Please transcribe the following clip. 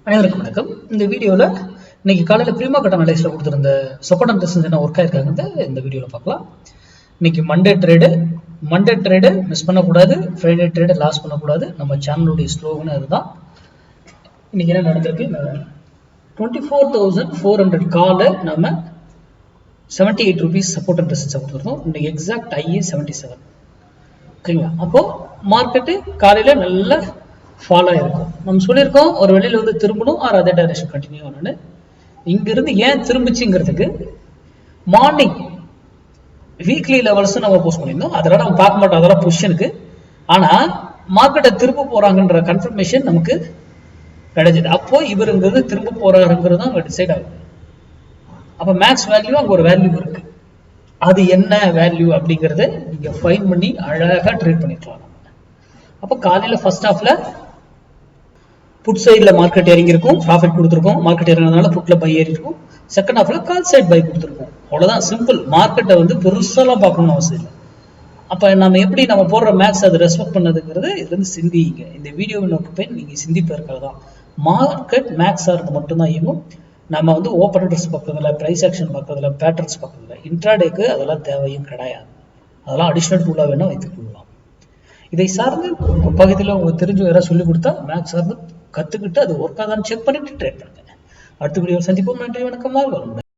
அனைவருக்கும் வணக்கம். இந்த வீடியோவில் இன்னைக்கு காலையில் ப்ரீமா கட் அனலைஸில் கொடுத்துருந்த சப்போர்ட் அண்ட் ரெசிஸ்டன்ஸ் என்ன ஒர்க் ஆயிருக்காங்க இந்த வீடியோவில் பார்க்கலாம். இன்னைக்கு மண்டே ட்ரேடு மிஸ் பண்ணக்கூடாது, ஃப்ரைடே ட்ரேடு லாஸ் பண்ணக்கூடாது. நம்ம சேனலுடைய ஸ்லோகன்னு அதுதான். இன்னைக்கு என்ன நடந்திருக்கு, 24,400 காலை நம்ம 78 rupees சப்போர்ட் அண்ட் ரெசிஸ்டன்ஸ் கொடுத்துருந்தோம். இன்னைக்கு எக்ஸாக்ட் ஐஏ 77. ஓகேங்களா? அப்போ மார்க்கெட்டு காலையில நல்ல ஃபாலோ ஆயிருக்கும். நம்ம சொல்லியிருக்கோம் ஒரு வெளியில வந்து திரும்பணும் ஆர் அதே டைரக்ஷன் கண்டினியூ ஆகணும்னு. இங்கிருந்து ஏன் திரும்பிச்சுங்கிறதுக்கு மார்னிங் வீக்லி லெவல்ஸ் நம்ம போஸ்ட் பண்ணியிருந்தோம். அதெல்லாம் நம்ம பார்க்க மாட்டோம், அதெல்லாம் பொசிஷனுக்கு. ஆனா மார்க்கெட்டை திரும்ப போறாங்கன்ற கன்ஃபர்மேஷன் நமக்கு கிடைச்சது. அப்போ இவருங்கிறது திரும்ப போறாருங்கிறது அங்க டிசைட் ஆகுது. அப்ப மேக்ஸ் வேல்யூ அங்க ஒரு வேல்யூ இருக்கு. அது என்ன வேல்யூ அப்படிங்கறத நீங்க ஃபைன் பண்ணி அழகா ட்ரேட் பண்ணிக்கலாம். அப்ப காலையில ஃபர்ஸ்ட் ஹாஃப்ல புட் சைட்ல மார்க்கெட் இறங்கி இருக்கும், ப்ராஃபிட் கொடுத்துருக்கோம். மார்க்கெட் இறங்கினதுனால புட்ல பை ஏறி இருக்கும். செகண்ட் ஹாஃப்ல கால் சைட் பை கொடுத்துருக்கோம். அவ்வளவுதான், சிம்பிள். மார்க்கெட்டை வந்து பெருசாலாம் பார்க்கணும்னு அவசியம் இல்லை. அப்ப நம்ம எப்படி நம்ம போடுற மேக்ஸ் அதை ரெஸ்பெக்ட் பண்ணதுங்கிறது இதுல இருந்து சிந்திங்க. இந்த வீடியோவை நோக்கி நீங்க சிந்திப்பதற்காக தான். மார்க்கெட் மேக்ஸ் ஆகிறது மட்டும்தான் இயங்கும். நம்ம வந்து ஓப்பன் இன்ட்ரெஸ்ட் பார்க்கறதுல, பிரைஸ் ஆக்ஷன் பார்க்கறதுல, பேட்டர்ன்ஸ் பார்க்கறதுல, இன்ட்ராடேக்கு அதெல்லாம் தேவையும் கிடையாது. அதெல்லாம் அடிஷனல் டூலா வேணா வைத்துக் கொள்ளலாம். இதை சார்ந்து உங்க பகுதியில் உங்களுக்கு தெரிஞ்சு யாராவது சொல்லி கொடுத்தா மேக்ஸ் சார்ந்து கத்துக்கிட்டு அது ஒர்க் ஆகான்னு செக் பண்ணிட்டு ட்ரேட் பண்ணுங்க. அடுத்த வீடியோ சந்திப்போம். நன்றி, வணக்கம்.